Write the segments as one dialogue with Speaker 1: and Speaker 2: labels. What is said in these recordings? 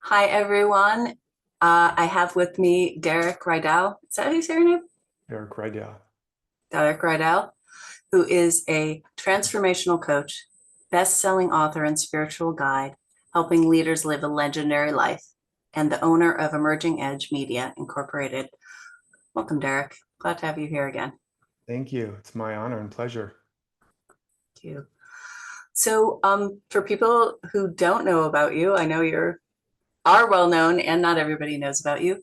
Speaker 1: Hi, everyone. I have with me Derek Rydall. Is that how you say your name?
Speaker 2: Eric Rydall.
Speaker 1: Derek Rydall, who is a transformational coach, best-selling author, and spiritual guide, helping leaders live a legendary life, and the owner of Emerging Edge Media Incorporated. Welcome, Derek. Glad to have you here again.
Speaker 2: Thank you. It's my honor and pleasure.
Speaker 1: Thank you. So, for people who don't know about you, I know you're are well known and not everybody knows about you.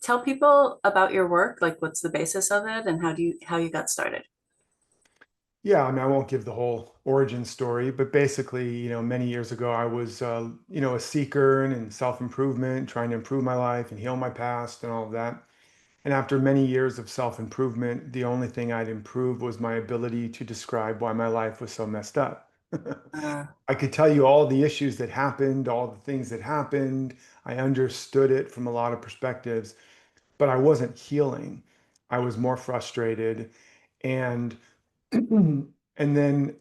Speaker 1: Tell people about your work, like what's the basis of it and how you got started.
Speaker 2: Yeah, I mean, I won't give the whole origin story, but basically, many years ago, I was, a seeker and in self-improvement, trying to improve my life and heal my past and all of that. And after many years of self-improvement, the only thing I'd improved was my ability to describe why my life was so messed up.
Speaker 1: Uh,
Speaker 2: I could tell you all the issues that happened, all the things that happened. I understood it from a lot of perspectives, but I wasn't healing. I was more frustrated. And and then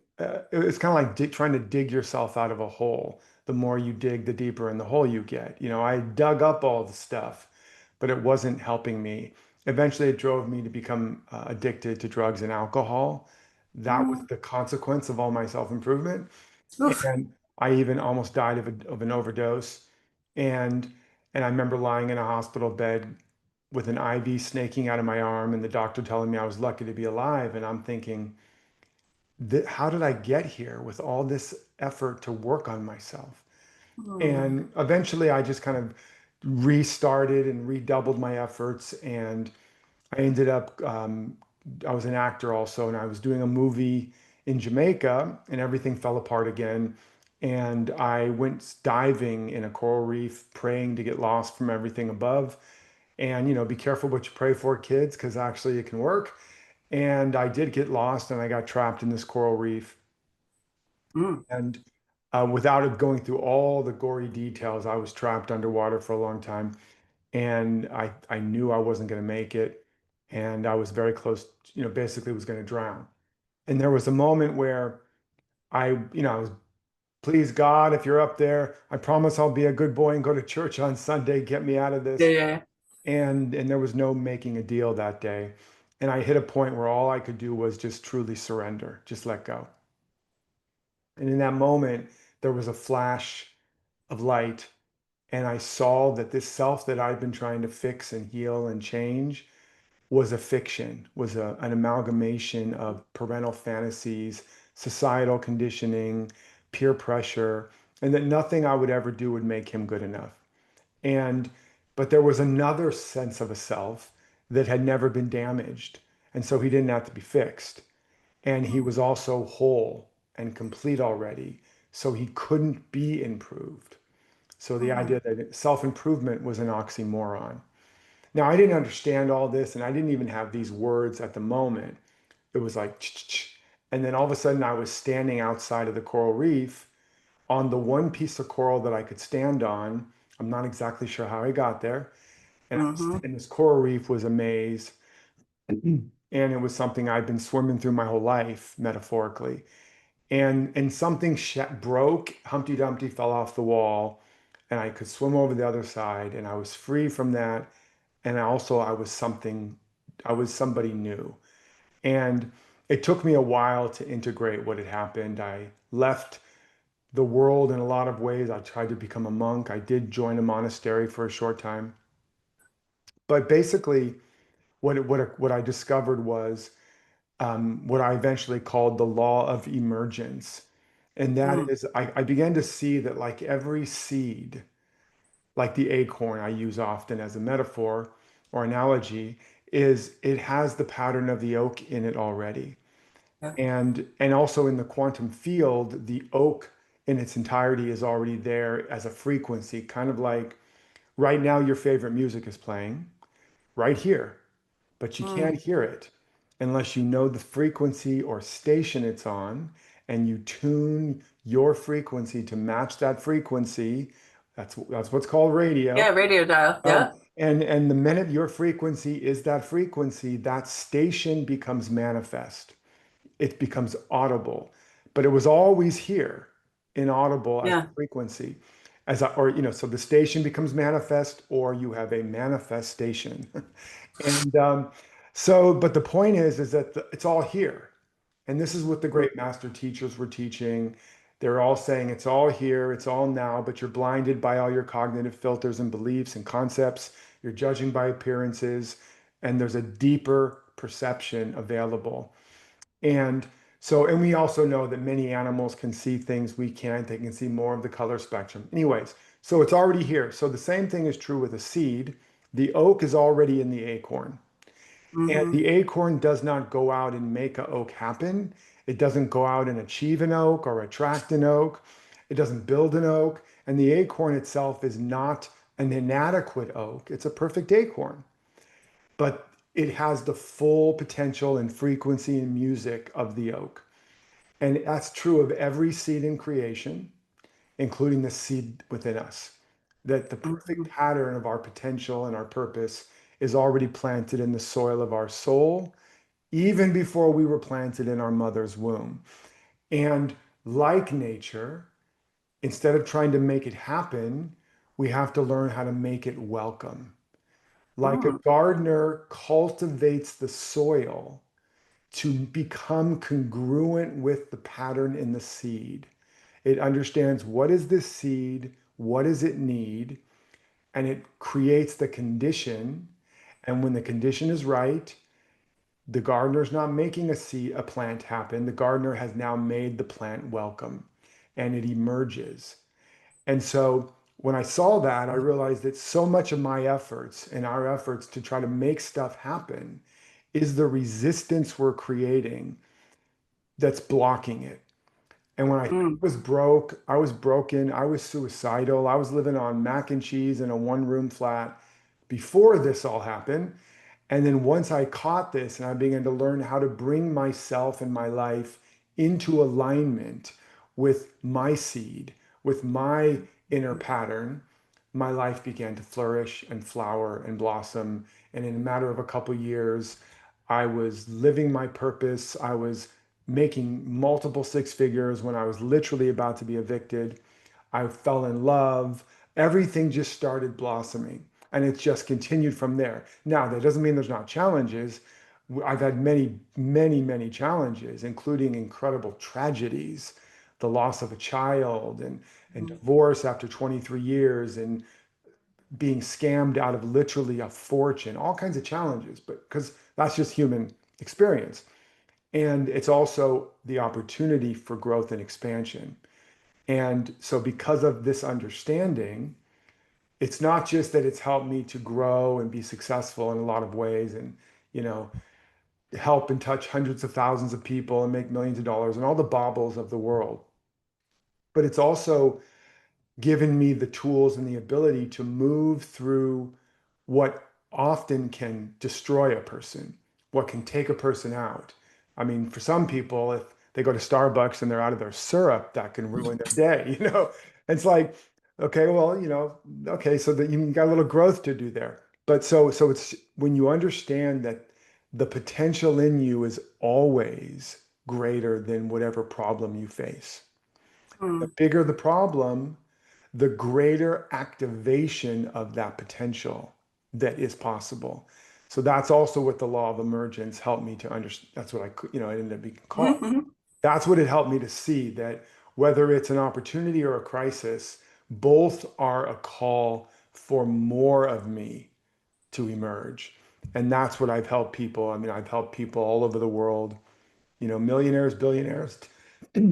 Speaker 2: it's kind of like trying to dig yourself out of a hole. The more you dig, the deeper in the hole you get. I dug up all the stuff, but it wasn't helping me. Eventually, it drove me to become addicted to drugs and alcohol. That was
Speaker 1: mm,
Speaker 2: the consequence of all my self-improvement.
Speaker 1: oof.
Speaker 2: And I even almost died of an overdose. And I remember lying in a hospital bed with an IV snaking out of my arm, and the doctor telling me I was lucky to be alive. And I'm thinking, how did I get here with all this effort to work on myself?
Speaker 1: Mm,
Speaker 2: And eventually I just kind of restarted and redoubled my efforts. And I ended up, I was an actor also, and I was doing a movie in Jamaica, and everything fell apart again. And I went diving in a coral reef, praying to get lost from everything above. And, be careful what you pray for, kids, because actually it can work. And I did get lost and I got trapped in this coral reef.
Speaker 1: mm.
Speaker 2: And without it going through all the gory details, I was trapped underwater for a long time. And I knew I wasn't going to make it. And I was very close, basically was going to drown. And there was a moment where I was, please God, if you're up there, I promise I'll be a good boy and go to church on Sunday, get me out of
Speaker 1: Yeah,
Speaker 2: this.
Speaker 1: yeah,
Speaker 2: And there was no making a deal that day. And I hit a point where all I could do was just truly surrender, just let go. And in that moment, there was a flash of light. And I saw that this self that I'd been trying to fix and heal and change was a fiction, was an amalgamation of parental fantasies, societal conditioning, peer pressure, and that nothing I would ever do would make him good enough. And, but there was another sense of a self that had never been damaged. And so he didn't have to be fixed. And he was also whole and complete already. So he couldn't be improved. So the
Speaker 1: mm,
Speaker 2: idea that self-improvement was an oxymoron. Now, I didn't understand all this, and I didn't even have these words at the moment. It was like, ch-ch-ch. And then all of a sudden, I was standing outside of the coral reef on the one piece of coral that I could stand on. I'm not exactly sure how I got there.
Speaker 1: mm-hmm.
Speaker 2: And this coral reef was a maze, and it was something I'd been swimming through my whole life, metaphorically. And something broke. Humpty Dumpty fell off the wall, and I could swim over the other side, and I was free from that. And I was something, I was somebody new. And it took me a while to integrate what had happened. I left the world in a lot of ways. I tried to become a monk. I did join a monastery for a short time. But basically, what I discovered was what I eventually called the law of emergence. And that
Speaker 1: Mm,
Speaker 2: is, I began to see that like every seed, like the acorn I use often as a metaphor or analogy, is it has the pattern of the oak in it already.
Speaker 1: yeah.
Speaker 2: And also in the quantum field, the oak in its entirety is already there as a frequency, kind of like right now your favorite music is playing right here, but you
Speaker 1: Mm,
Speaker 2: can't hear it unless you know the frequency or station it's on and you tune your frequency to match that frequency. That's what's called radio.
Speaker 1: yeah, radio dial.
Speaker 2: Um,
Speaker 1: Yeah.
Speaker 2: and the minute your frequency is that frequency, that station becomes manifest. It becomes audible. But it was always here, inaudible as a
Speaker 1: Yeah.
Speaker 2: frequency. So the station becomes manifest, or you have a manifestation. And but the point is that it's all here. And this is what the great master teachers were teaching. They're all saying it's all here, it's all now, but you're blinded by all your cognitive filters and beliefs and concepts. You're judging by appearances, and there's a deeper perception available. And and we also know that many animals can see things we can't. They can see more of the color spectrum. Anyways, so it's already here. So the same thing is true with a seed. The oak is already in the acorn. And
Speaker 1: Mm-hmm.
Speaker 2: the acorn does not go out and make an oak happen. It doesn't go out and achieve an oak or attract an oak. It doesn't build an oak. And the acorn itself is not an inadequate oak. It's a perfect acorn. But it has the full potential and frequency and music of the oak. And that's true of every seed in creation, including the seed within us. That the perfect
Speaker 1: Mm-hmm.
Speaker 2: pattern of our potential and our purpose is already planted in the soil of our soul, even before we were planted in our mother's womb. And like nature, instead of trying to make it happen, we have to learn how to make it welcome. Like a
Speaker 1: Mm-hmm.
Speaker 2: gardener cultivates the soil to become congruent with the pattern in the seed. It understands what is this seed, what does it need, and it creates the condition. And when the condition is right, the gardener's not making a plant happen. The gardener has now made the plant welcome, and it emerges. And so when I saw that, I realized that so much of my efforts and our efforts to try to make stuff happen is the resistance we're creating that's blocking it. And when I
Speaker 1: Mm-hmm.
Speaker 2: was broke, I was broken, I was suicidal, I was living on mac and cheese in a one-room flat before this all happened. And then once I caught this and I began to learn how to bring myself and my life into alignment with my seed, with my inner pattern, my life began to flourish and flower and blossom. And in a matter of a couple years, I was living my purpose. I was making multiple six figures when I was literally about to be evicted. I fell in love. Everything just started blossoming, and it's just continued from there. Now, that doesn't mean there's not challenges. I've had many, many, many challenges, including incredible tragedies, the loss of a child and divorce after 23 years and being scammed out of literally a fortune, all kinds of challenges, but because that's just human experience. And it's also the opportunity for growth and expansion. And so, because of this understanding, it's not just that it's helped me to grow and be successful in a lot of ways and, you know, help and touch hundreds of thousands of people and make millions of dollars and all the baubles of the world, but it's also given me the tools and the ability to move through what often can destroy a person, what can take a person out. I mean, for some people, if they go to Starbucks and they're out of their syrup, that can ruin their day, you know? It's like, okay, well, okay, so that you got a little growth to do there. But so it's when you understand that the potential in you is always greater than whatever problem you face. The bigger the problem, the greater activation of that potential that is possible. So that's also what the law of emergence helped me to understand. That's what I ended up being called.
Speaker 1: Mm-hmm.
Speaker 2: That's what it helped me to see that whether it's an opportunity or a crisis, both are a call for more of me to emerge. And that's what I've helped people. I mean, I've helped people all over the world, millionaires, billionaires,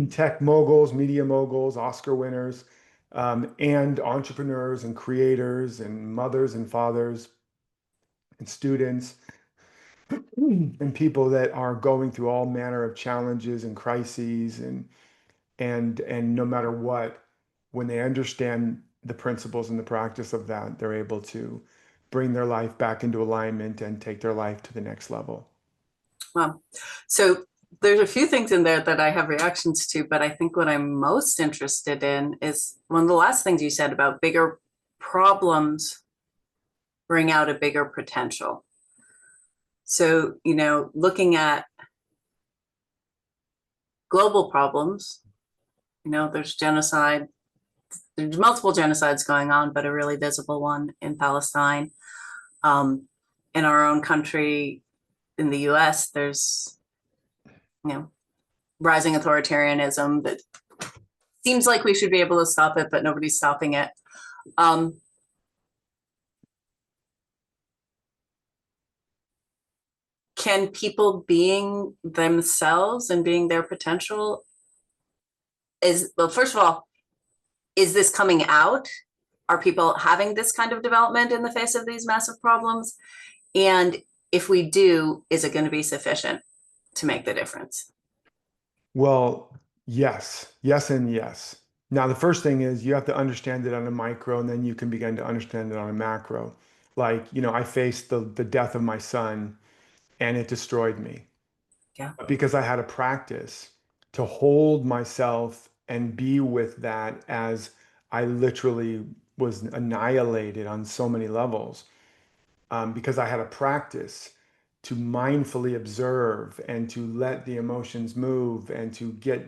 Speaker 2: tech moguls, media moguls, Oscar winners, and entrepreneurs and creators and mothers and fathers and students and people that are going through all manner of challenges and crises and no matter what, when they understand the principles and the practice of that, they're able to bring their life back into alignment and take their life to the next level.
Speaker 1: Well, so there's a few things in there that I have reactions to, but I think what I'm most interested in is one of the last things you said about bigger problems bring out a bigger potential. So, looking at global problems, there's genocide, there's multiple genocides going on, but a really visible one in Palestine. Um, in our own country, in the US, there's, you know, rising authoritarianism that seems like we should be able to stop it, but nobody's stopping it. Um, can people being themselves and being their potential well, first of all, is this coming out? Are people having this kind of development in the face of these massive problems? And if we do, is it going to be sufficient to make the difference?
Speaker 2: Well, yes, yes, and yes. Now, the first thing is you have to understand it on a micro, and then you can begin to understand it on a macro. Like, I faced the death of my son, and it destroyed me.
Speaker 1: Yeah.
Speaker 2: But because I had a practice to hold myself and be with that as I literally was annihilated on so many levels, because I had a practice to mindfully observe and to let the emotions move and to get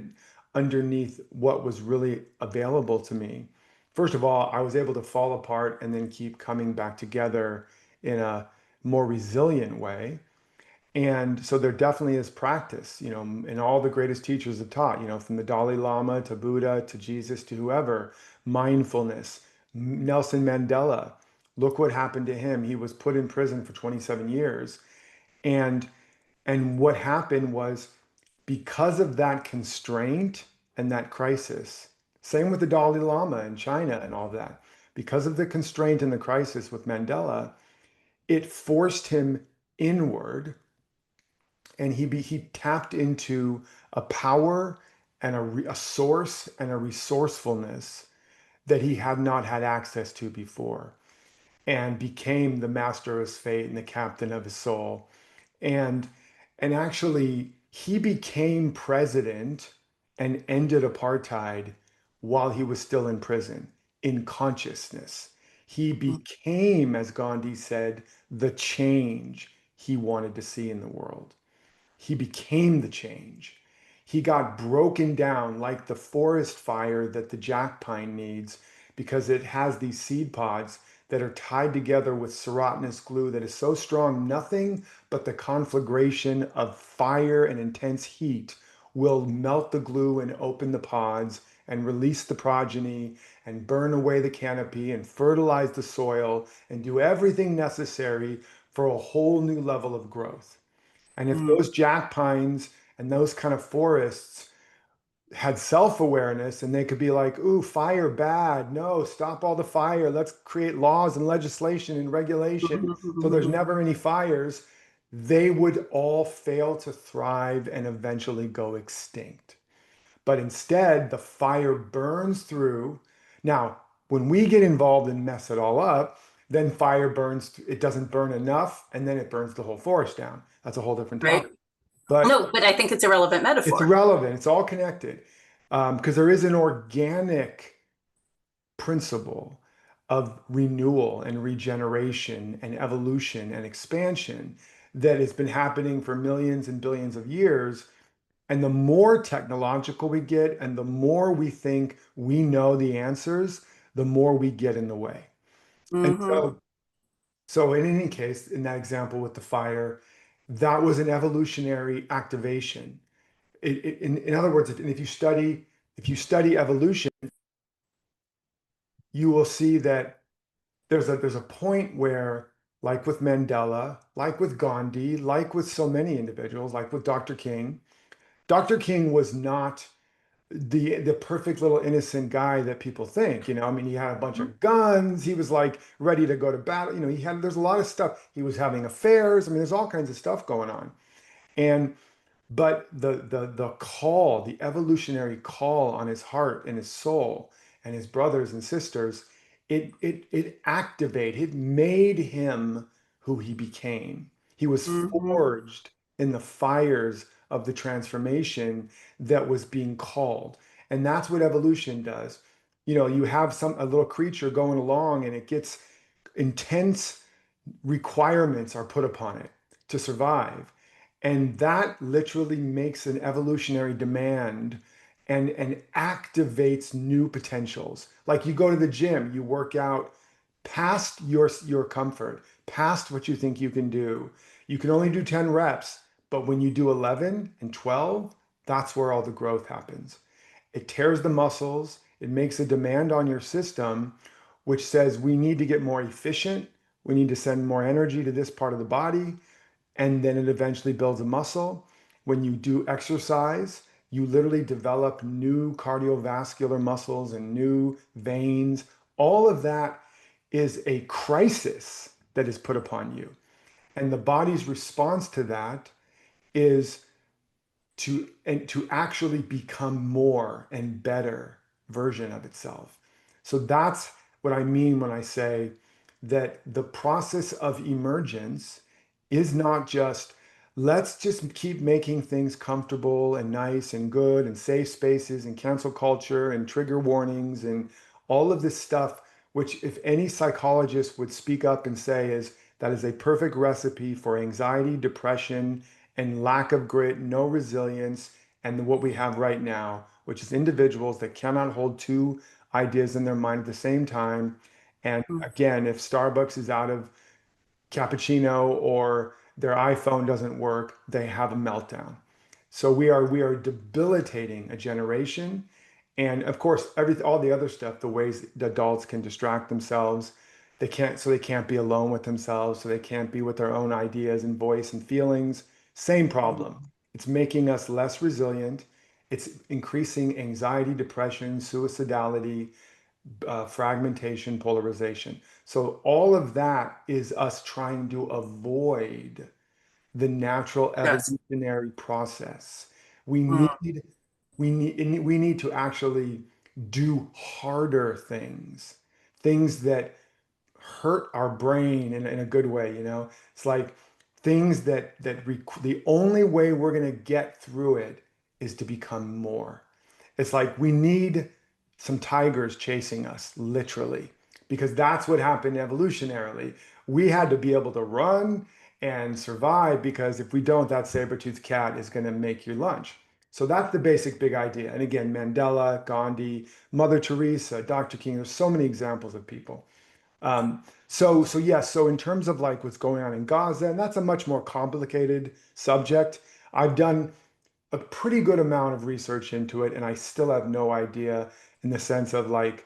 Speaker 2: underneath what was really available to me. First of all, I was able to fall apart and then keep coming back together in a more resilient way. And so there definitely is practice, and all the greatest teachers have taught, from the Dalai Lama to Buddha to Jesus to whoever, mindfulness. Nelson Mandela, look what happened to him. He was put in prison for 27 years. And and what happened was because of that constraint and that crisis, same with the Dalai Lama in China and all that, because of the constraint and the crisis with Mandela, it forced him inward and he tapped into a power and a source and a resourcefulness that he had not had access to before, and became the master of his fate and the captain of his soul. And and actually he became president and ended apartheid while he was still in prison in consciousness. He became, as Gandhi said, the change he wanted to see in the world. He became the change. He got broken down like the forest fire that the jack pine needs, because it has these seed pods that are tied together with serotinous glue that is so strong, nothing but the conflagration of fire and intense heat will melt the glue and open the pods and release the progeny and burn away the canopy and fertilize the soil and do everything necessary for a whole new level of growth. And if
Speaker 1: Mm.
Speaker 2: those jack pines and those kind of forests had self-awareness, and they could be like, ooh, fire bad. No, stop all the fire. Let's create laws and legislation and regulation so there's never any fires. They would all fail to thrive and eventually go extinct. But instead, the fire burns through. Now, when we get involved and mess it all up, then fire burns, it doesn't burn enough, and then it burns the whole forest down. That's a whole different
Speaker 1: Right.
Speaker 2: topic. But
Speaker 1: No, but I think it's a relevant
Speaker 2: it's
Speaker 1: metaphor.
Speaker 2: relevant, it's all connected, because there is an organic principle of renewal and regeneration and evolution and expansion that has been happening for millions and billions of years. And the more technological we get and the more we think we know the answers, the more we get in the way. And
Speaker 1: Mm-hmm.
Speaker 2: so in any case, in that example with the fire, that was an evolutionary activation. In other words, if you study evolution, you will see that there's a point where, like with Mandela, like with Gandhi, like with so many individuals, like with Dr. King was not the perfect little innocent guy that people think. I mean, he had a bunch of guns. He was like ready to go to battle. There's a lot of stuff. He was having affairs. I mean, there's all kinds of stuff going on. And but the call, the evolutionary call on his heart and his soul and his brothers and sisters, it activated, it made him who he became. He was
Speaker 1: Mm-hmm.
Speaker 2: forged in the fires of the transformation that was being called. And that's what evolution does. You have a little creature going along, and it gets intense requirements are put upon it to survive. And that literally makes an evolutionary demand and activates new potentials. Like you go to the gym, you work out past your comfort, past what you think you can do. You can only do 10 reps, but when you do 11 and 12, that's where all the growth happens. It tears the muscles, it makes a demand on your system, which says we need to get more efficient, we need to send more energy to this part of the body, and then it eventually builds a muscle. When you do exercise, you literally develop new cardiovascular muscles and new veins. All of that is a crisis that is put upon you. And the body's response to that is to actually become more and better version of itself. So that's what I mean when I say that the process of emergence is not just let's just keep making things comfortable and nice and good and safe spaces and cancel culture and trigger warnings and all of this stuff, which if any psychologist would speak up and say is that is a perfect recipe for anxiety, depression, and lack of grit, no resilience, and what we have right now, which is individuals that cannot hold two ideas in their mind at the same time. And
Speaker 1: Mm.
Speaker 2: again, if Starbucks is out of cappuccino or their iPhone doesn't work, they have a meltdown. So we are debilitating a generation. And of course, all the other stuff, the ways the adults can distract themselves, they can't be alone with themselves, so they can't be with their own ideas and voice and feelings. Same problem.
Speaker 1: Mm.
Speaker 2: It's making us less resilient. It's increasing anxiety, depression, suicidality, fragmentation, polarization. So all of that is us trying to avoid the natural
Speaker 1: Yes.
Speaker 2: evolutionary process. We
Speaker 1: Mm.
Speaker 2: need we need to actually do harder things, things that hurt our brain in a good way, you know? It's like things the only way we're going to get through it is to become more. It's like we need some tigers chasing us, literally, because that's what happened evolutionarily. We had to be able to run and survive because if we don't, that saber-toothed cat is going to make your lunch. So that's the basic big idea. And again, Mandela, Gandhi, Mother Teresa, Dr. King, there's so many examples of people. So yes, so in terms of like what's going on in Gaza, and that's a much more complicated subject. I've done a pretty good amount of research into it, and I still have no idea in the sense of like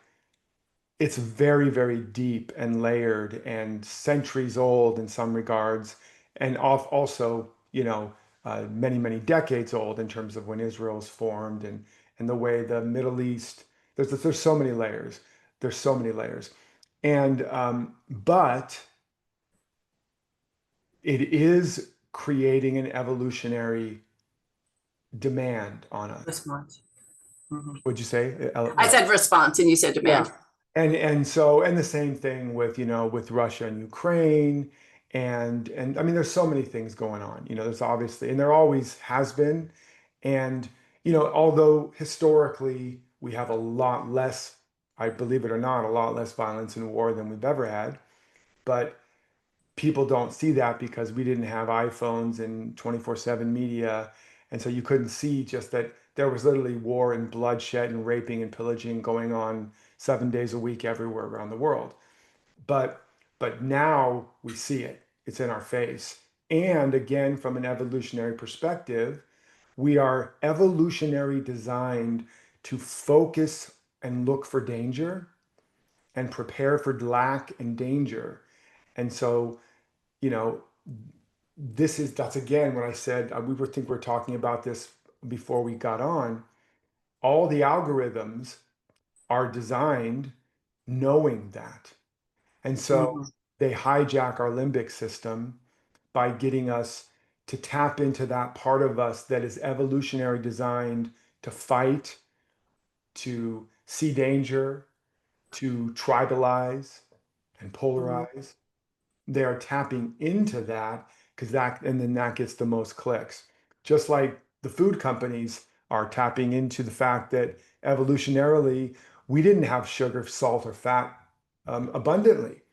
Speaker 2: it's very, very deep and layered and centuries old in some regards, and also, many, many decades old in terms of when Israel's formed and the way the Middle East, there's so many layers. There's so many layers. And but it is creating an evolutionary demand on us.
Speaker 1: Response. Mhm.
Speaker 2: Would you say?
Speaker 1: I said response and you said
Speaker 2: Yeah.
Speaker 1: demand.
Speaker 2: And the same thing with, with Russia and Ukraine and I mean there's so many things going on. There's obviously and there always has been. And although historically we have a lot less, I believe it or not, a lot less violence and war than we've ever had, but people don't see that because we didn't have iPhones and 24/7 media. And so you couldn't see just that there was literally war and bloodshed and raping and pillaging going on 7 days a week everywhere around the world. But but now we see it. It's in our face. And again, from an evolutionary perspective, we are evolutionary designed to focus and look for danger and prepare for lack and danger. And so you know, that's again what I said. We were talking about this before we got on. All the algorithms are designed knowing that. And so
Speaker 1: Mhm.
Speaker 2: they hijack our limbic system by getting us to tap into that part of us that is evolutionary designed to fight, to see danger, to tribalize and
Speaker 1: Mhm.
Speaker 2: polarize. They are tapping into that because and then that gets the most clicks. Just like the food companies are tapping into the fact that evolutionarily, we didn't have sugar, salt, or fat abundantly.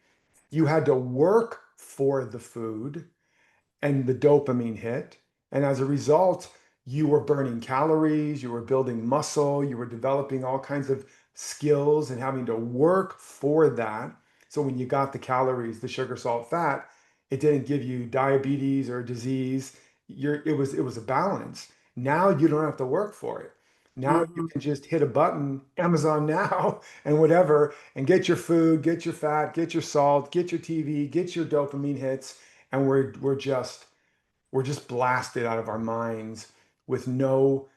Speaker 2: You had to work for the food and the dopamine hit. And as a result, you were burning calories, you were building muscle, you were developing all kinds of skills and having to work for that. So when you got the calories, the sugar, salt, fat, it didn't give you diabetes or disease. It was a balance. Now you don't have to work for it. Now you
Speaker 1: Mhm.
Speaker 2: can just hit a button, Amazon now, and whatever, and get your food, get your fat, get your salt, get your TV, get your dopamine hits, and we're just blasted out of our minds with no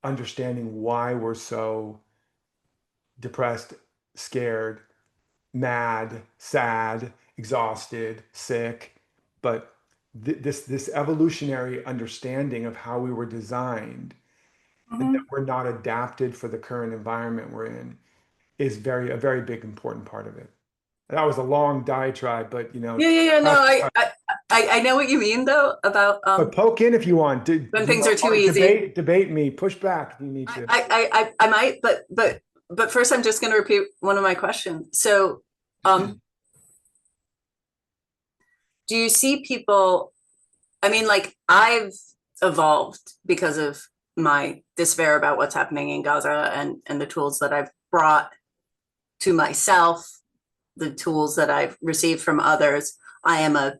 Speaker 2: understanding why we're so depressed, scared, mad, sad, exhausted, sick. But this evolutionary understanding of how we were designed and that
Speaker 1: Mhm.
Speaker 2: we're not adapted for the current environment we're in is a very big important part of it. That was a long diatribe, but
Speaker 1: Yeah, yeah, yeah. No,
Speaker 2: that's,
Speaker 1: I know what you mean though about
Speaker 2: but poke in if you want.
Speaker 1: when things are too easy.
Speaker 2: Debate me, push back if you need to.
Speaker 1: I might, but first I'm just going to repeat one of my questions. So, um, do you see people? I mean, like I've evolved because of my despair about what's happening in Gaza and the tools that I've brought to myself, the tools that I've received from others. I am a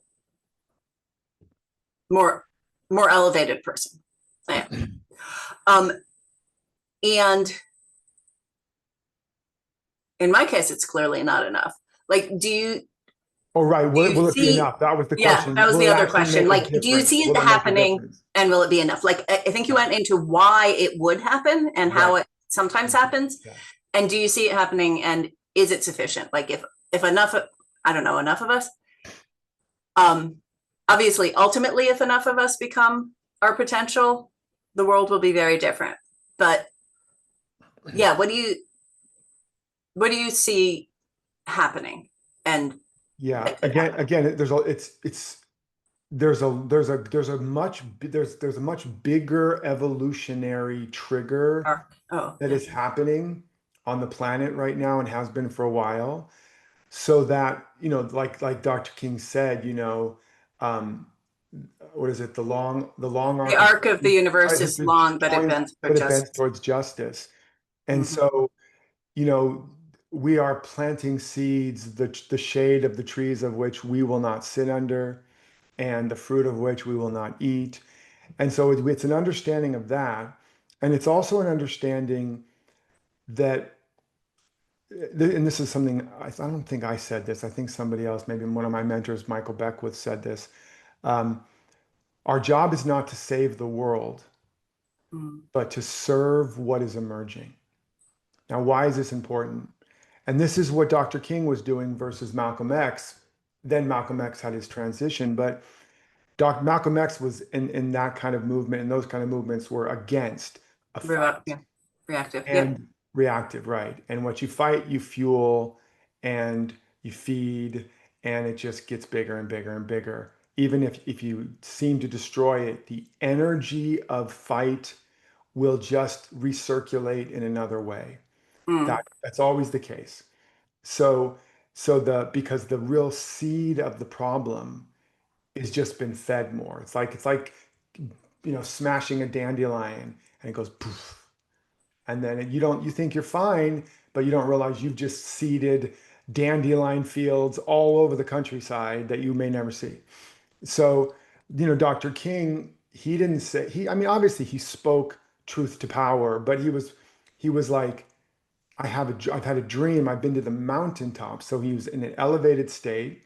Speaker 1: more more elevated person. Yeah. Um, and in my case, it's clearly not enough. Like,
Speaker 2: Oh, right.
Speaker 1: do you
Speaker 2: Will it be
Speaker 1: see?
Speaker 2: enough? That was the
Speaker 1: Yeah, that
Speaker 2: question.
Speaker 1: was
Speaker 2: Will
Speaker 1: the
Speaker 2: it
Speaker 1: other
Speaker 2: actually
Speaker 1: question.
Speaker 2: make a
Speaker 1: Like, do you
Speaker 2: difference?
Speaker 1: see it
Speaker 2: Will it make a
Speaker 1: happening
Speaker 2: difference?
Speaker 1: and will it be enough? Like, I think you
Speaker 2: Yeah.
Speaker 1: went into why it would happen and how
Speaker 2: Right.
Speaker 1: it sometimes happens.
Speaker 2: Yeah.
Speaker 1: And do you see it happening and is it sufficient? Like, if enough, I don't know, enough of us, um, obviously, ultimately, if enough of us become our potential, the world will be very different. But yeah, what do you see happening? And
Speaker 2: Yeah.
Speaker 1: that could happen.
Speaker 2: Again, there's a much bigger evolutionary trigger
Speaker 1: Oh,
Speaker 2: that
Speaker 1: yeah.
Speaker 2: is happening on the planet right now and has been for a while. So that, like Dr. King said, um, what is it? The long
Speaker 1: The
Speaker 2: arc of
Speaker 1: arc of the universe is
Speaker 2: history
Speaker 1: long,
Speaker 2: points,
Speaker 1: but
Speaker 2: but it bends
Speaker 1: just
Speaker 2: towards justice. And
Speaker 1: mhm.
Speaker 2: so, you know, we are planting seeds, the shade of the trees of which we will not sit under, and the fruit of which we will not eat. And so it's an understanding of that. And it's also an understanding that, and this is something I don't think I said this. I think somebody else, maybe one of my mentors, Michael Beckwith, said this. Um, our job is not to save the world,
Speaker 1: Mm.
Speaker 2: but to serve what is emerging. Now, why is this important? And this is what Dr. King was doing versus Malcolm X. Then Malcolm X had his transition, but Malcolm X was in that kind of movement, and those kind of movements were against a fight
Speaker 1: Yeah, reactive. Yep.
Speaker 2: and reactive, right? And what you fight, you fuel and you feed, and it just gets bigger and bigger and bigger. Even if you seem to destroy it, the energy of fight will just recirculate in another way.
Speaker 1: Mm.
Speaker 2: That's always the case. So because the real seed of the problem is just been fed more. It's like smashing a dandelion and it goes poof, and then you think you're fine, but you don't realize you've just seeded dandelion fields all over the countryside that you may never see. So, Dr. King, he didn't say I mean, obviously he spoke truth to power, but he was like, I've had a dream. I've been to the mountaintop. So he was in an elevated state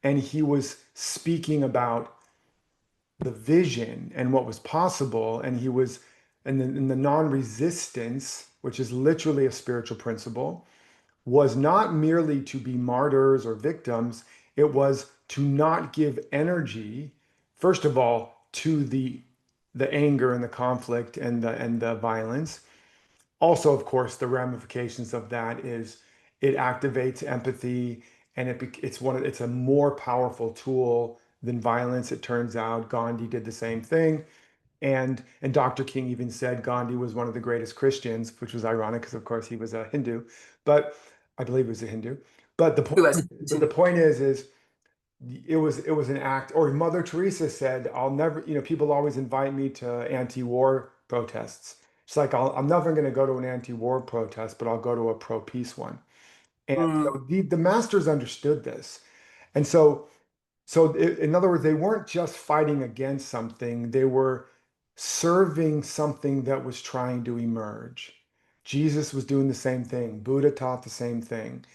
Speaker 2: and he was speaking about the vision and what was possible. And he was in the non-resistance, which is literally a spiritual principle, was not merely to be martyrs or victims. It was to not give energy, first of all, to the anger and the conflict and the violence. Also, of course, the ramifications of that is it activates empathy, and it's a more powerful tool than violence. It turns out Gandhi did the same thing, and Dr. King even said Gandhi was one of the greatest Christians, which was ironic because of course he was a Hindu, but I believe he was a Hindu. But the
Speaker 1: Who
Speaker 2: point,
Speaker 1: was
Speaker 2: but the point is it was an act. Or Mother Teresa said, I'll never, people always invite me to anti-war protests. It's like, I'm never going to go to an anti-war protest, but I'll go to a pro-peace one. And
Speaker 1: Mm,
Speaker 2: so the masters understood this. And in other words, they weren't just fighting against something, they were serving something that was trying to emerge. Jesus was doing the same thing. Buddha taught the same thing.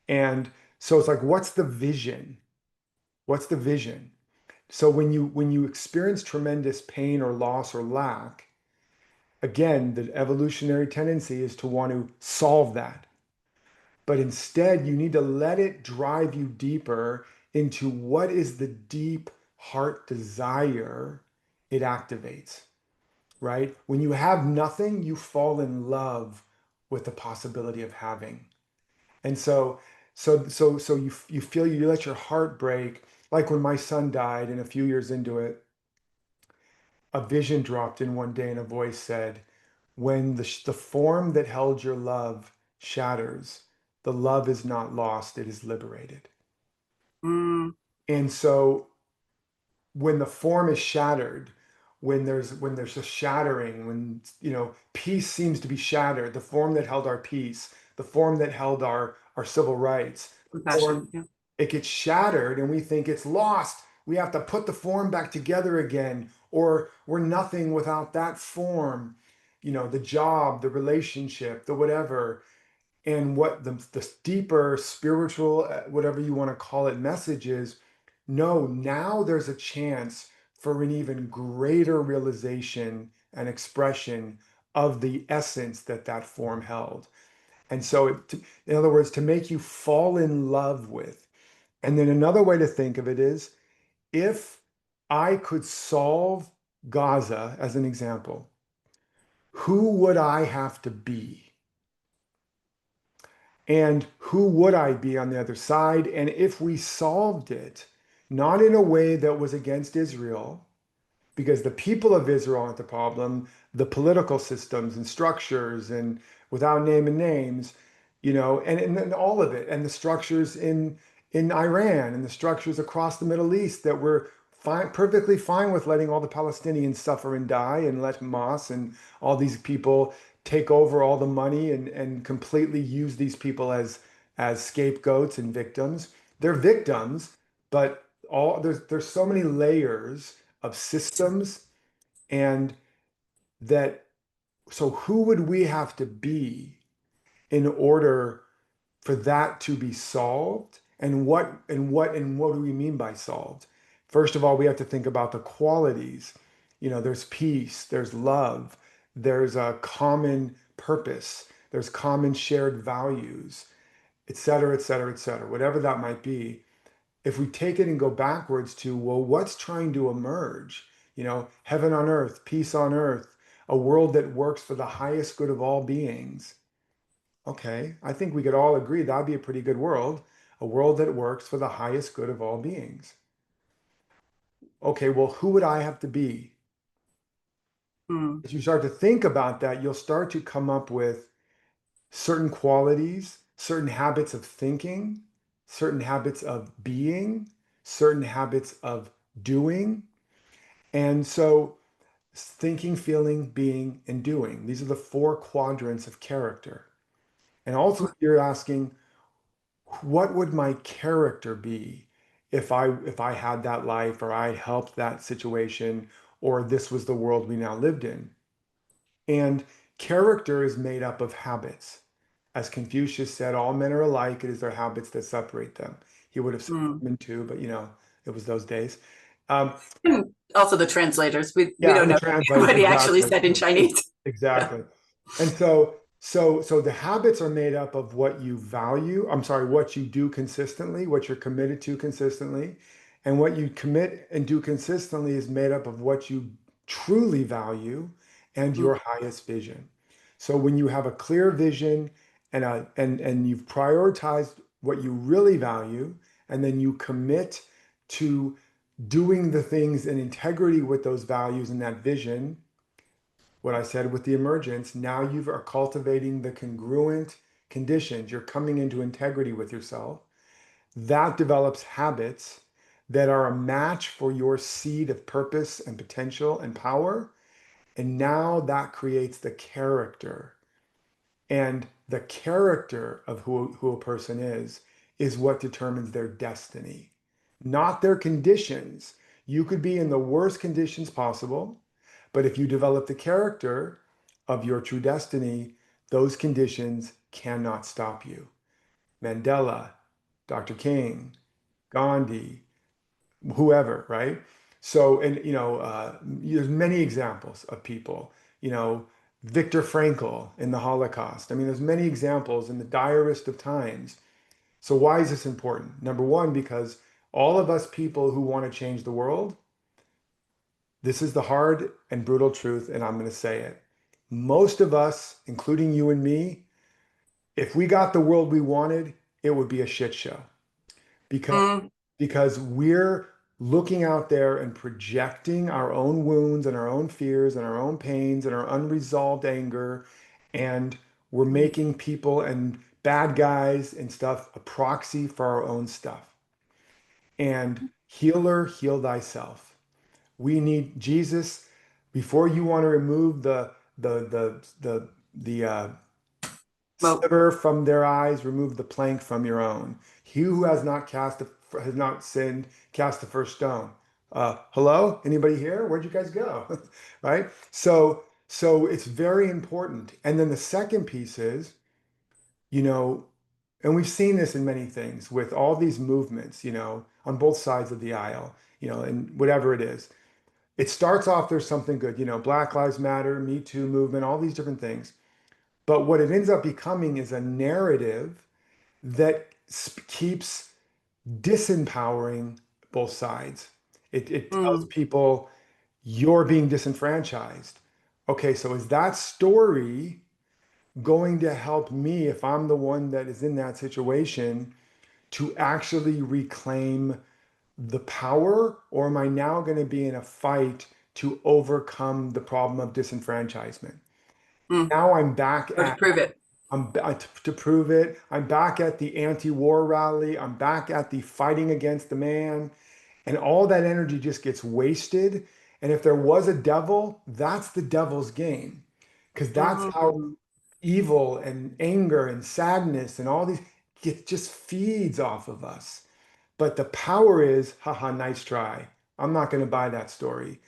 Speaker 2: And so it's like, what's the vision? What's the vision? So when you experience tremendous pain or loss or lack, again, the evolutionary tendency is to want to solve that. But instead, you need to let it drive you deeper into what is the deep heart desire it activates, right? When you have nothing, you fall in love with the possibility of having. And so you feel, you let your heart break. Like when my son died, and a few years into it, a vision dropped in one day, and a voice said, when the form that held your love shatters, the love is not lost, it is liberated.
Speaker 1: mm,
Speaker 2: And so when the form is shattered, when there's a shattering, when peace seems to be shattered, the form that held our peace, the form that held our civil rights, the
Speaker 1: compassion.
Speaker 2: form,
Speaker 1: Yeah.
Speaker 2: it gets shattered and we think it's lost. We have to put the form back together again, or we're nothing without that form, the job, the relationship, the whatever. And what the deeper spiritual, whatever you want to call it, message is, no, now there's a chance for an even greater realization and expression of the essence that that form held. And so, in other words, to make you fall in love with. And then another way to think of it is, if I could solve Gaza, as an example, who would I have to be? And who would I be on the other side? And if we solved it, not in a way that was against Israel, because the people of Israel aren't the problem, the political systems and structures, and without naming names, and all of it, and the structures in Iran and the structures across the Middle East that were perfectly fine with letting all the Palestinians suffer and die, and let Hamas and all these people take over all the money and completely use these people as scapegoats and victims. They're victims, but there's so many layers of systems, and that, so who would we have to be in order for that to be solved? And what do we mean by solved? First of all, we have to think about the qualities. There's peace, there's love, there's a common purpose, there's common shared values, et cetera, et cetera, et cetera, whatever that might be. If we take it and go backwards to, well, what's trying to emerge? Heaven on earth, peace on earth, a world that works for the highest good of all beings. Okay, I think we could all agree that'd be a pretty good world, a world that works for the highest good of all beings. Okay, well, who would I have to be?
Speaker 1: Mm,
Speaker 2: As you start to think about that, you'll start to come up with certain qualities, certain habits of thinking, certain habits of being, certain habits of doing. And so, thinking, feeling, being, and doing, these are the four quadrants of character. And ultimately, you're asking, what would my character be if I had that life, or I helped that situation, or this was the world we now lived in? And character is made up of habits. As Confucius said, all men are alike, it is their habits that separate them. He would have said
Speaker 1: mm.
Speaker 2: women too, but it was those days. Um,
Speaker 1: And also the translators. We
Speaker 2: yeah,
Speaker 1: don't
Speaker 2: and the
Speaker 1: know
Speaker 2: translators,
Speaker 1: what he actually
Speaker 2: exactly.
Speaker 1: said in Chinese. Yeah.
Speaker 2: Exactly. And so the habits are made up of what you value, I'm sorry, what you do consistently, what you're committed to consistently. And what you commit and do consistently is made up of what you truly value and
Speaker 1: Mm,
Speaker 2: your highest vision. So when you have a clear vision, and you've prioritized what you really value, and then you commit to doing the things in integrity with those values and that vision, what I said with the emergence, now you are cultivating the congruent conditions. You're coming into integrity with yourself. That develops habits. that are a match for your seed of purpose and potential and power. And now that creates the character. And the character of who a person is what determines their destiny, not their conditions. You could be in the worst conditions possible, but if you develop the character of your true destiny, those conditions cannot stop you. Mandela, Dr. King, Gandhi, whoever, right? So, and there's many examples of people, you know, Viktor Frankl in the Holocaust. I mean, there's many examples in the direst of times. So why is this important? Number one, because all of us people who want to change the world, this is the hard and brutal truth, and I'm going to say it. Most of us, including you and me, if we got the world we wanted, it would be a shit show because
Speaker 1: Mm,
Speaker 2: we're looking out there and projecting our own wounds and our own fears and our own pains and our unresolved anger, and we're making people and bad guys and stuff a proxy for our own stuff. And healer, heal thyself. We need Jesus before you want to remove the
Speaker 1: well,
Speaker 2: sliver from their eyes, remove the plank from your own. He who has not sinned, cast the first stone. Hello, anybody here? Where'd you guys go? Right? So it's very important. And then the second piece is, you know, and we've seen this in many things with all these movements, on both sides of the aisle, and whatever it is. It starts off, there's something good, Black Lives Matter, Me Too movement, all these different things. But what it ends up becoming is a narrative that keeps disempowering both sides. It tells
Speaker 1: mm,
Speaker 2: people you're being disenfranchised. Okay, so is that story going to help me if I'm the one that is in that situation to actually reclaim the power, or am I now going to be in a fight to overcome the problem of disenfranchisement?
Speaker 1: mm.
Speaker 2: Now I'm back
Speaker 1: Or to
Speaker 2: at
Speaker 1: prove it.
Speaker 2: to prove it. I'm back at the anti-war rally. I'm back at the fighting against the man. And all that energy just gets wasted. And if there was a devil, that's the devil's game. Because that's how
Speaker 1: Mm,
Speaker 2: evil and anger and sadness and all these, it just feeds off of us. But the power is, haha, nice try. I'm not going to buy that story.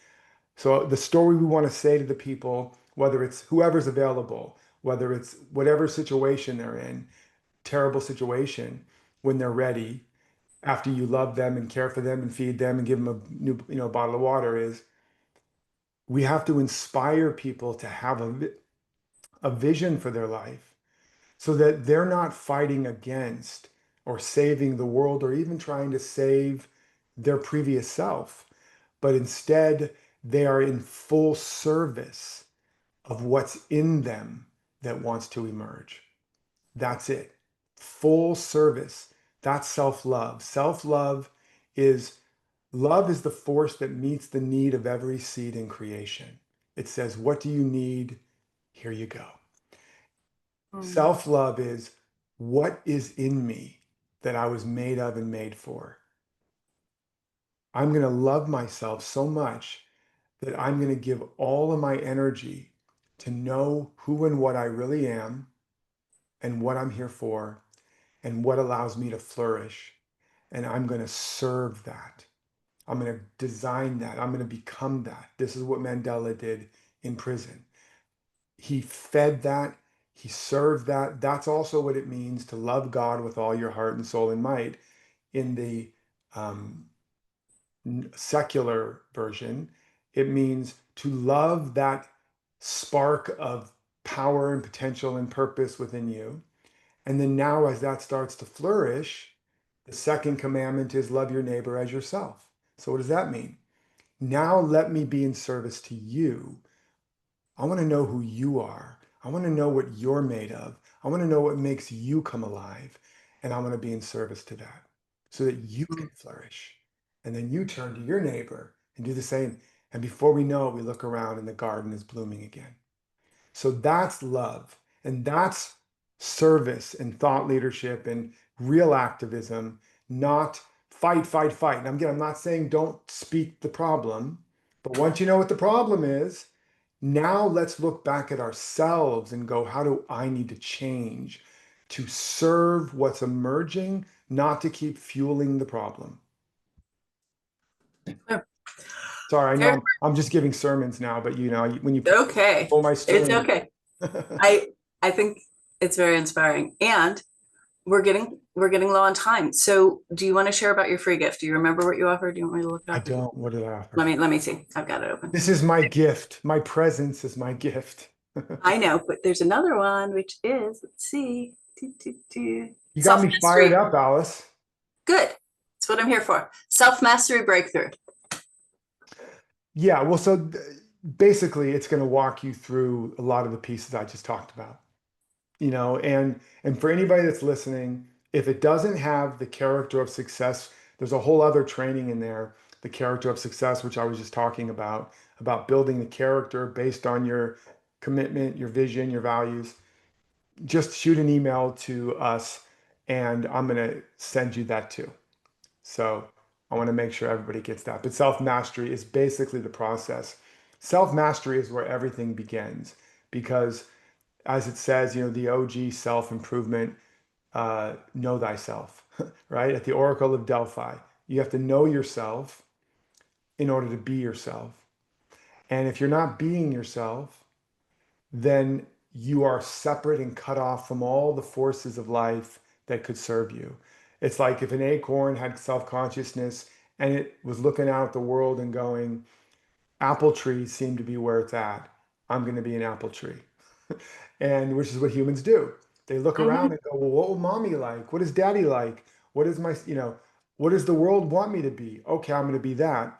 Speaker 2: So the story we want to say to the people, whether it's whoever's available, whether it's whatever situation they're in, terrible situation, when they're ready, after you love them and care for them and feed them and give them a new, bottle of water, is we have to inspire people to have a vision for their life so that they're not fighting against or saving the world or even trying to save their previous self, but instead they are in full service of what's in them that wants to emerge. That's it. Full service. That's self-love. Self-love is love is the force that meets the need of every seed in creation. It says, what do you need? Here you go.
Speaker 1: mm,
Speaker 2: Self-love is what is in me that I was made of and made for. I'm going to love myself so much that I'm going to give all of my energy to know who and what I really am and what I'm here for and what allows me to flourish. And I'm going to serve that. I'm going to design that. I'm going to become that. This is what Mandela did in prison. He fed that. He served that. That's also what it means to love God with all your heart and soul and might. In the um, secular version, it means to love that spark of power and potential and purpose within you. And then now, as that starts to flourish, the second commandment is love your neighbor as yourself. So, what does that mean? Now, let me be in service to you. I want to know who you are. I want to know what you're made of. I want to know what makes you come alive. And I want to be in service to that so that you can
Speaker 1: mm,
Speaker 2: flourish. And then you turn to your neighbor and do the same. And before we know it, we look around and the garden is blooming again. So that's love. And that's service and thought leadership and real activism, not fight, fight, fight. And again, I'm not saying don't speak the problem, but once you know what the problem is, now let's look back at ourselves and go, how do I need to change to serve what's emerging, not to keep fueling the problem? Sorry, I know I'm just giving sermons now, but when you
Speaker 1: Okay,
Speaker 2: pull my
Speaker 1: it's
Speaker 2: string.
Speaker 1: okay. I think it's very inspiring, and we're getting low on time. So, do you want to share about your free gift? Do you remember what you offered? Do you want me to look it
Speaker 2: I
Speaker 1: up?
Speaker 2: don't. What did I
Speaker 1: Let
Speaker 2: offer?
Speaker 1: me let me see. I've got it open.
Speaker 2: This is my gift. My presence is my gift.
Speaker 1: I know, but there's another one, which is, let's see,
Speaker 2: You got
Speaker 1: self
Speaker 2: me fired
Speaker 1: mastery.
Speaker 2: up, Alice.
Speaker 1: Good. That's what I'm here for. Self mastery breakthrough.
Speaker 2: Yeah, well, so basically it's going to walk you through a lot of the pieces I just talked about. And for anybody that's listening, if it doesn't have the character of success, there's a whole other training in there, the character of success, which I was just talking about building the character based on your commitment, your vision, your values. Just shoot an email to us and I'm going to send you that too. So I want to make sure everybody gets that. But self mastery is basically the process. Self mastery is where everything begins because, as it says, the OG self improvement, know thyself, right? At the Oracle of Delphi, you have to know yourself in order to be yourself. And if you're not being yourself, then you are separate and cut off from all the forces of life that could serve you. It's like if an acorn had self consciousness and it was looking out at the world and going, apple trees seem to be where it's at. I'm going to be an apple tree. And which is what humans do. They look around
Speaker 1: Mhm.
Speaker 2: and go, well, what will mommy like? What is daddy like? What is what does the world want me to be? Okay, I'm going to be that.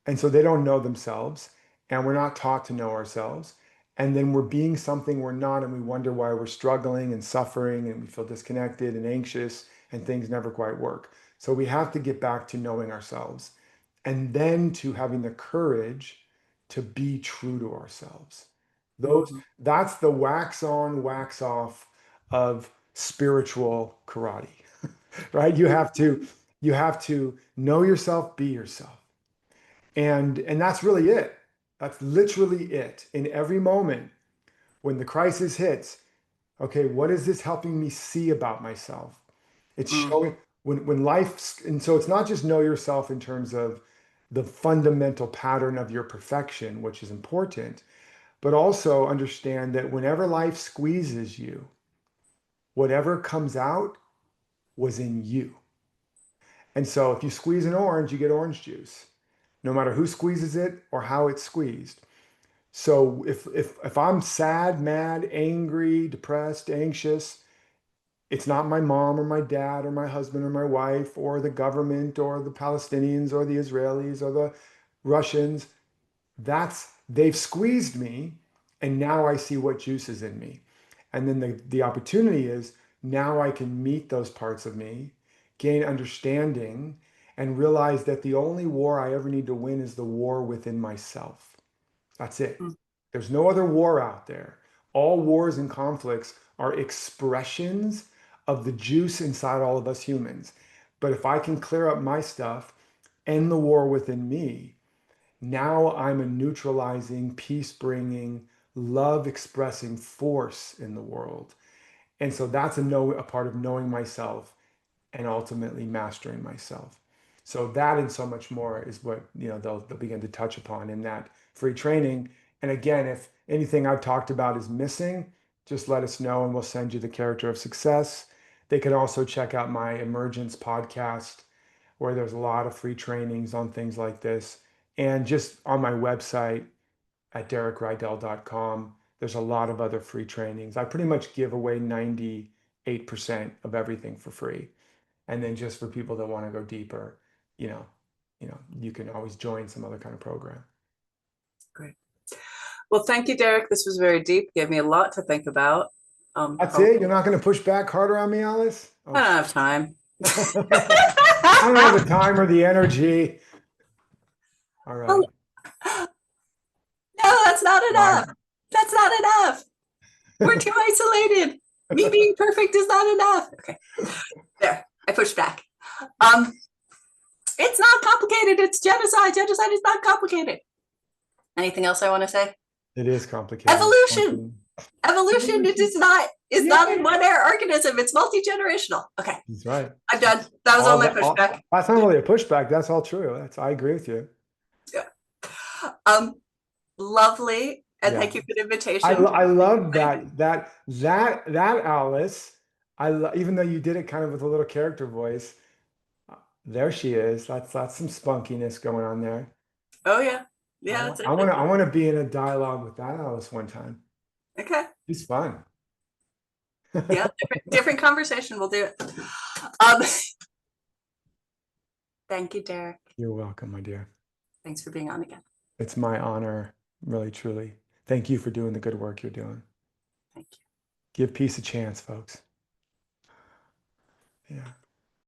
Speaker 2: And so they don't know themselves, and we're not taught to know ourselves. And then we're being something we're not, and we wonder why we're struggling and suffering, and we feel disconnected and anxious, and things never quite work. So we have to get back to knowing ourselves, and then to having the courage to be true to ourselves.
Speaker 1: Mhm.
Speaker 2: That's the wax on, wax off of spiritual karate, right? You have to know yourself, be yourself. And that's really it. That's literally it. In every moment when the crisis hits, okay, what is this helping me see about myself? It's
Speaker 1: Mm.
Speaker 2: showing when life, and so it's not just know yourself in terms of the fundamental pattern of your perfection, which is important, but also understand that whenever life squeezes you, whatever comes out was in you. And so if you squeeze an orange, you get orange juice, no matter who squeezes it or how it's squeezed. So if I'm sad, mad, angry, depressed, anxious, it's not my mom or my dad or my husband or my wife or the government or the Palestinians or the Israelis or the Russians. They've squeezed me, and now I see what juice is in me. And then the opportunity is now I can meet those parts of me, gain understanding, and realize that the only war I ever need to win is the war within myself. That's it.
Speaker 1: Mm.
Speaker 2: There's no other war out there. All wars and conflicts are expressions of the juice inside all of us humans. But if I can clear up my stuff, end the war within me, now I'm a neutralizing, peace bringing, love expressing force in the world. And so that's a part of knowing myself and ultimately mastering myself. So that and so much more is what they'll begin to touch upon in that free training. And again, if anything I've talked about is missing, just let us know and we'll send you the character of success. They can also check out my Emergence podcast, where there's a lot of free trainings on things like this. And just on my website at DerekRydall.com, there's a lot of other free trainings. I pretty much give away 98% of everything for free. And then just for people that want to go deeper, you know, you can always join some other kind of program.
Speaker 1: Great. Well, thank you, Derek. This was very deep. Gave me a lot to think about.
Speaker 2: That's
Speaker 1: Probably,
Speaker 2: it. You're not going to push back harder on me, Alice?
Speaker 1: I
Speaker 2: Oh,
Speaker 1: don't have time.
Speaker 2: I don't have the time or the energy. All
Speaker 1: Oh,
Speaker 2: right.
Speaker 1: no, that's not
Speaker 2: Bye.
Speaker 1: enough. That's not enough. We're too isolated. Me being perfect is not enough. Okay, there. I pushed back. Um, It's not complicated. It's genocide. Genocide is not complicated. Anything else I want to say?
Speaker 2: It is complicated.
Speaker 1: Evolution. Evolution. It is not. It's
Speaker 2: Yeah.
Speaker 1: not a one-air organism. It's multi-generational. Okay,
Speaker 2: That's right.
Speaker 1: I'm done. That was all my pushback.
Speaker 2: That's not really a pushback. That's all true. I agree with you.
Speaker 1: Yeah. Lovely. And thank you for the invitation.
Speaker 2: I love that Alice. Even though you did it kind of with a little character voice, there she is. That's some spunkiness going on there.
Speaker 1: Oh yeah. Yeah.
Speaker 2: I want to be in a dialogue with that Alice one time.
Speaker 1: Okay.
Speaker 2: She's fun.
Speaker 1: Yeah. Different conversation. We'll do it. Um, thank you, Derek.
Speaker 2: You're welcome, my dear.
Speaker 1: Thanks for being on again.
Speaker 2: It's my honor, really, truly. Thank you for doing the good work you're doing.
Speaker 1: Thank you.
Speaker 2: Give peace a chance, folks. Yeah.